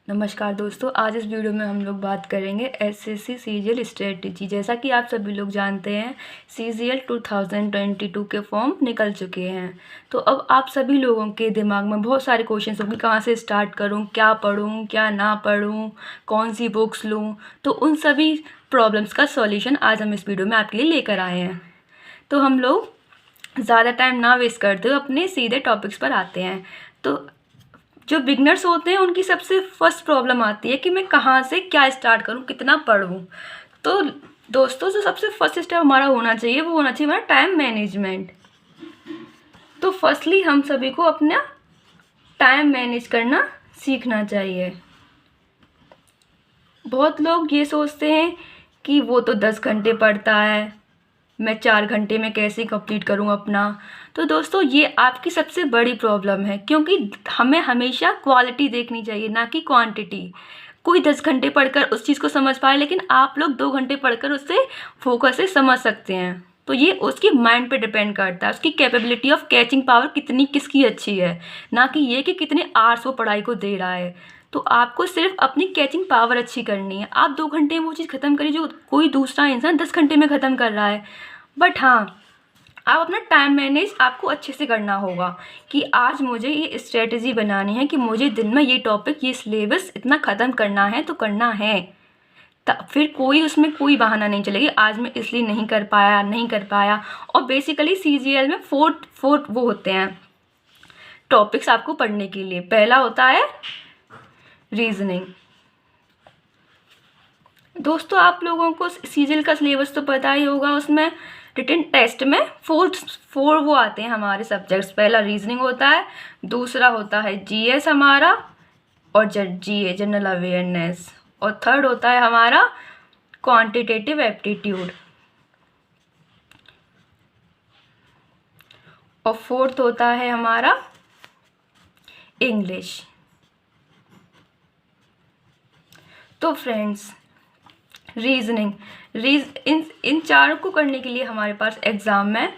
नमस्कार दोस्तों, आज इस वीडियो में हम लोग बात करेंगे एसएससी सीजीएल स्ट्रेटजी। जैसा कि आप सभी लोग जानते हैं, सीजीएल 2022 के फॉर्म निकल चुके हैं। तो अब आप सभी लोगों के दिमाग में बहुत सारे क्वेश्चंस होंगे, कहाँ से स्टार्ट करूं, क्या पढूं, क्या ना पढूं, कौन सी बुक्स लूं। तो उन सभी प्रॉब्लम्स का सॉल्यूशन आज हम इस वीडियो में आपके लिए लेकर आए हैं। तो हम लोग ज़्यादा टाइम ना वेस्ट करते हुए अपने सीधे टॉपिक्स पर आते हैं। तो जो बिगनर्स होते हैं उनकी सबसे फर्स्ट प्रॉब्लम आती है कि मैं कहाँ से क्या स्टार्ट करूँ, कितना पढूँ। तो दोस्तों, जो सबसे फर्स्ट स्टेप हमारा होना चाहिए वो होना चाहिए हमारा टाइम मैनेजमेंट। तो फर्स्टली हम सभी को अपना टाइम मैनेज करना सीखना चाहिए। बहुत लोग ये सोचते हैं कि वो तो 10 घंटे पढ़ता है, मैं 4 घंटे में कैसे कंप्लीट करूं अपना। तो दोस्तों, ये आपकी सबसे बड़ी प्रॉब्लम है, क्योंकि हमें हमेशा क्वालिटी देखनी चाहिए, ना कि क्वांटिटी। कोई 10 घंटे पढ़कर उस चीज़ को समझ पाए, लेकिन आप लोग 2 घंटे पढ़कर उससे फोकस से समझ सकते हैं। तो ये उसकी माइंड पे डिपेंड करता है, उसकी कैपेबिलिटी ऑफ कैचिंग पावर कितनी किसकी अच्छी है, ना कि ये कि कितने आवर्स वो पढ़ाई को दे रहा है। तो आपको सिर्फ अपनी कैचिंग पावर अच्छी करनी है। आप 2 घंटे में वो चीज़ ख़त्म करिए जो कोई दूसरा इंसान 10 घंटे में ख़त्म कर रहा है। बट हाँ, आप अपना टाइम मैनेज आपको अच्छे से करना होगा कि आज मुझे ये स्ट्रेटजी बनानी है कि मुझे दिन में ये टॉपिक, ये सिलेबस इतना ख़त्म करना है तो करना है। फिर कोई उसमें कोई बहाना नहीं चलेगी, आज मैं इसलिए नहीं कर पाया। और बेसिकली सीजीएल में फोर्थ वो होते हैं टॉपिक्स आपको पढ़ने के लिए। पहला होता है रीजनिंग। दोस्तों, आप लोगों को सीजीएल का सिलेबस तो पता ही होगा। उसमें रिटन टेस्ट में फोर वो आते हैं हमारे सब्जेक्ट्स। पहला रीजनिंग होता है, दूसरा होता है जीएस हमारा, और जीए जनरल अवेयरनेस, और थर्ड होता है हमारा क्वांटिटेटिव एप्टीट्यूड, और फोर्थ होता है हमारा इंग्लिश। तो फ्रेंड्स, रीजनिंग इन चारों को करने के लिए हमारे पास एग्ज़ाम में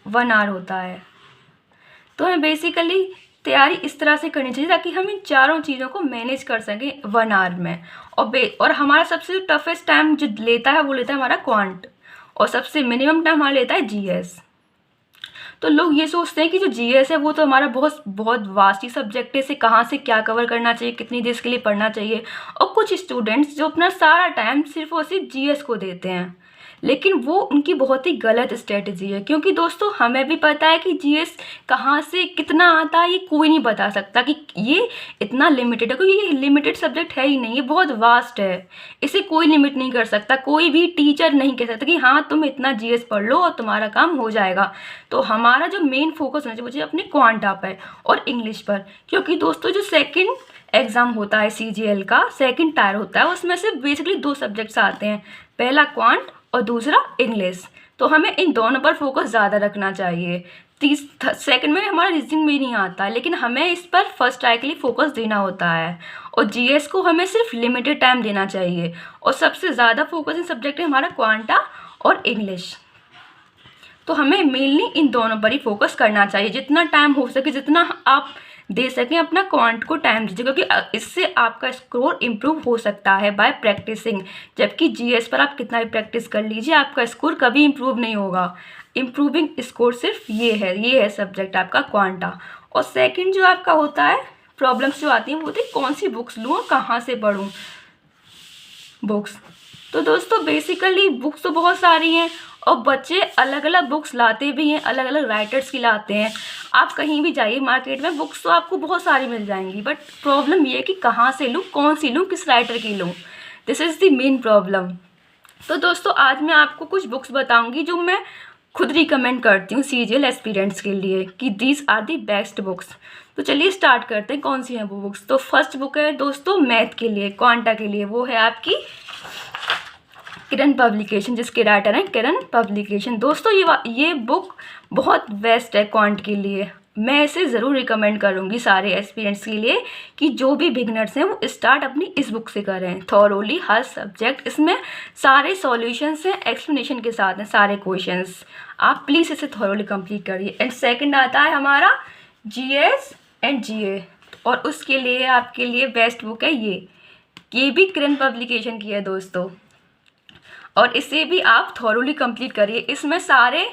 1 आवर होता है। तो हमें बेसिकली तैयारी इस तरह से करनी चाहिए ताकि हम इन चारों चीज़ों को मैनेज कर सकें 1 आवर में। और हमारा सबसे टफेस्ट टाइम जो लेता है वो लेता है हमारा क्वांट, और सबसे मिनिमम टाइम हमारा लेता है जीएस। तो लोग ये सोचते हैं कि जो जीएस है वो तो हमारा बहुत बहुत वास्ट ही सब्जेक्ट है, इसे कहाँ से क्या कवर करना चाहिए, कितनी देर के लिए पढ़ना चाहिए। और कुछ स्टूडेंट्स जो अपना सारा टाइम सिर्फ और सिर्फ जीएस को देते हैं, लेकिन वो उनकी बहुत ही गलत स्ट्रेटजी है। क्योंकि दोस्तों, हमें भी पता है कि जीएस कहाँ से कितना आता है ये कोई नहीं बता सकता कि ये इतना लिमिटेड है, क्योंकि ये लिमिटेड सब्जेक्ट है ही नहीं, ये बहुत वास्ट है। इसे कोई लिमिट नहीं कर सकता, कोई भी टीचर नहीं कह सकता कि हाँ तुम इतना जीएस पढ़ लो और तुम्हारा काम हो जाएगा। तो हमारा जो मेन फोकस होना चाहिए मुझे अपने क्वांटा पर और इंग्लिश पर। क्योंकि दोस्तों, जो सेकेंड एग्ज़ाम होता है सीजीएल का, सेकेंड टायर होता है, उसमें से बेसिकली 2 सब्जेक्ट्स आते हैं, पहला क्वांट और दूसरा इंग्लिश। तो हमें इन दोनों पर फोकस ज़्यादा रखना चाहिए। सेकंड में हमारा रीजनिंग भी नहीं आता, लेकिन हमें इस पर फर्स्ट ट्राई के लिए फोकस देना होता है। और जीएस को हमें सिर्फ लिमिटेड टाइम देना चाहिए। और सबसे ज़्यादा फोकस इन सब्जेक्ट है हमारा क्वांटा और इंग्लिश। तो हमें मेनली इन दोनों पर ही फोकस करना चाहिए। जितना टाइम हो सके, जितना आप दे सकें, अपना क्वांट को टाइम दीजिए, क्योंकि इससे आपका स्कोर इम्प्रूव हो सकता है बाय प्रैक्टिसिंग। जबकि जीएस पर आप कितना भी प्रैक्टिस कर लीजिए, आपका स्कोर कभी इम्प्रूव नहीं होगा। इम्प्रूविंग स्कोर सिर्फ ये है सब्जेक्ट आपका क्वांटा। और सेकंड जो आपका होता है, प्रॉब्लम्स जो आती हैं वो होती है कौन सी बुक्स लूँ और कहाँ से पढूँ बुक्स। तो दोस्तों, बेसिकली बुक्स तो बहुत सारी हैं, और बच्चे अलग अलग बुक्स लाते भी हैं, अलग अलग राइटर्स की लाते हैं। आप कहीं भी जाइए मार्केट में, बुक्स तो आपको बहुत सारी मिल जाएंगी, बट प्रॉब्लम ये है कि कहाँ से लूँ, कौन सी लूँ, किस राइटर की लूँ। This is the main problem. तो दोस्तों, आज मैं आपको कुछ बुक्स बताऊँगी जो मैं खुद रिकमेंड करती हूँ सीजीएल एस्पिरेंट्स के लिए कि these are the best books. तो चलिए स्टार्ट करते हैं, कौन सी हैं वो बुक्स। तो फर्स्ट बुक है दोस्तों मैथ के लिए, क्वांटा के लिए, वो है आपकी किरण पब्लिकेशन, जिसके राइटर हैं किरण पब्लिकेशन। दोस्तों, ये बुक बहुत बेस्ट है क्वांट के लिए। मैं इसे ज़रूर रिकमेंड करूँगी सारे एस्पिरेंट्स के लिए कि जो भी बिगनर्स हैं वो स्टार्ट अपनी इस बुक से करें थॉरोली, हर सब्जेक्ट। इसमें सारे सॉल्यूशंस हैं, एक्सप्लेनेशन के साथ हैं सारे क्वेश्चंस। आप प्लीज़ इसे थॉरोली कंप्लीट करिए। एंड सेकंड आता है हमारा जीएस एंड जीए। और उसके लिए आपके लिए बेस्ट बुक है ये भी किरण पब्लिकेशन की है दोस्तों, और इसे भी आप थॉरोली कंप्लीट करिए। इसमें सारे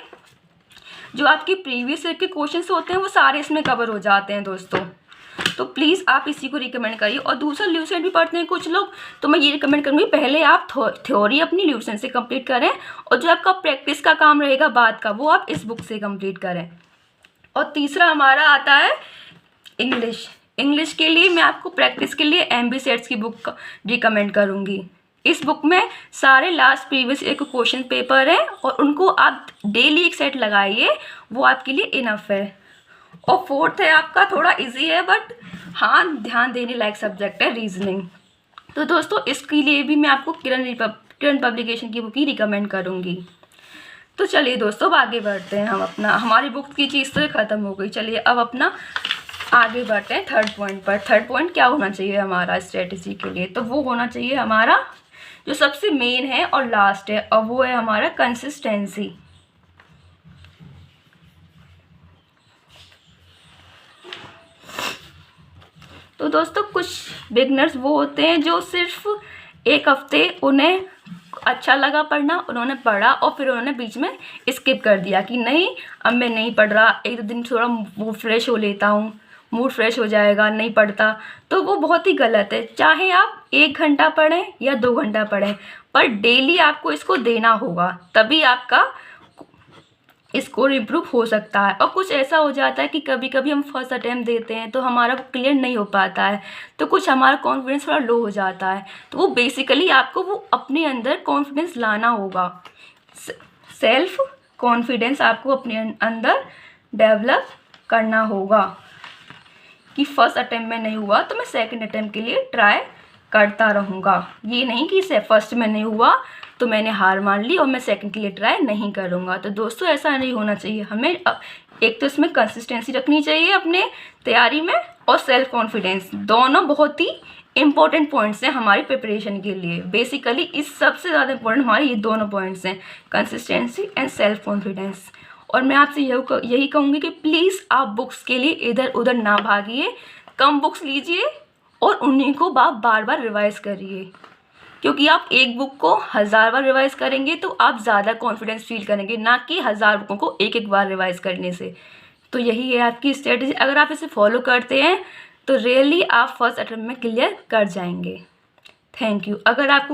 जो आपके प्रीवियस ईयर के क्वेश्चंस होते हैं वो सारे इसमें कवर हो जाते हैं दोस्तों, तो प्लीज़ आप इसी को रिकमेंड करिए। और दूसरा ल्यूसेंट भी पढ़ते हैं कुछ लोग, तो मैं ये रिकमेंड करूँगी पहले आप थ्योरी अपनी ल्यूसेंट से कंप्लीट करें, और जो आपका प्रैक्टिस का काम रहेगा बाद का वो आप इस बुक से कंप्लीट करें। और तीसरा हमारा आता है इंग्लिश के लिए मैं आपको प्रैक्टिस के लिए MB सेट्स की बुक रिकमेंड करूँगी। इस बुक में सारे लास्ट प्रीवियस ईयर के क्वेश्चन पेपर हैं और उनको आप डेली एक सेट लगाइए, वो आपके लिए इनफ है। और फोर्थ है आपका थोड़ा इजी है बट हाँ ध्यान देने लायक सब्जेक्ट है रीजनिंग। तो दोस्तों इसके लिए भी मैं आपको किरण पब्लिकेशन की बुक ही रिकमेंड करूँगी। तो चलिए दोस्तों अब आगे बढ़ते हैं हम अपना, हमारी बुक की चीज़ तो ख़त्म हो गई, चलिए अब अपना आगे बढ़ते हैं थर्ड पॉइंट पर। थर्ड पॉइंट क्या होना चाहिए हमारा स्ट्रेटजी के लिए, तो वो होना चाहिए हमारा जो सबसे मेन है और लास्ट है, और वो है हमारा कंसिस्टेंसी। तो दोस्तों कुछ बिगनर्स वो होते हैं जो सिर्फ एक हफ्ते उन्हें अच्छा लगा पढ़ना, उन्होंने पढ़ा और फिर उन्होंने बीच में स्किप कर दिया कि नहीं अब मैं नहीं पढ़ रहा, एक दो दिन थोड़ा वो फ्रेश हो लेता हूँ, मूड फ्रेश हो जाएगा, नहीं पढ़ता। तो वो बहुत ही गलत है। चाहे आप 1 घंटा पढ़ें या 2 घंटा पढ़ें, पर डेली आपको इसको देना होगा, तभी आपका स्कोर इम्प्रूव हो सकता है। और कुछ ऐसा हो जाता है कि कभी कभी हम फर्स्ट अटैम्प्ट देते हैं तो हमारा क्लियर नहीं हो पाता है, तो कुछ हमारा कॉन्फिडेंस थोड़ा लो हो जाता है। तो वो बेसिकली आपको वो अपने अंदर कॉन्फिडेंस लाना होगा, सेल्फ कॉन्फिडेंस आपको अपने अंदर डेवलप करना होगा कि फर्स्ट अटैम्प्ट में नहीं हुआ तो मैं सेकंड अटैम्प्ट के लिए ट्राई करता रहूँगा। ये नहीं कि फर्स्ट में नहीं हुआ तो मैंने हार मान ली और मैं सेकंड के लिए ट्राई नहीं करूँगा। तो दोस्तों ऐसा नहीं होना चाहिए, हमें एक तो इसमें कंसिस्टेंसी रखनी चाहिए अपने तैयारी में, और सेल्फ कॉन्फिडेंस, दोनों बहुत ही इंपॉर्टेंट पॉइंट्स हैं हमारी प्रिपरेशन के लिए। बेसिकली इस सबसे ज़्यादा इंपॉर्टेंट हमारे ये दोनों पॉइंट्स हैं, कंसिस्टेंसी एंड सेल्फ कॉन्फिडेंस। और मैं आपसे यही कहूँगी कि प्लीज़ आप बुक्स के लिए इधर उधर ना भागिए, कम बुक्स लीजिए और उन्हीं को आप बार बार रिवाइज़ करिए, क्योंकि आप एक बुक को 1000 बार रिवाइज़ करेंगे तो आप ज़्यादा कॉन्फिडेंस फील करेंगे, ना कि 1000 बुकों को एक बार रिवाइज़ करने से। तो यही है आपकी स्ट्रेटजी, अगर आप इसे फॉलो करते हैं तो रियली आप फर्स्ट अटेम्प्ट में क्लियर कर जाएंगे। Thank you. अगर आपको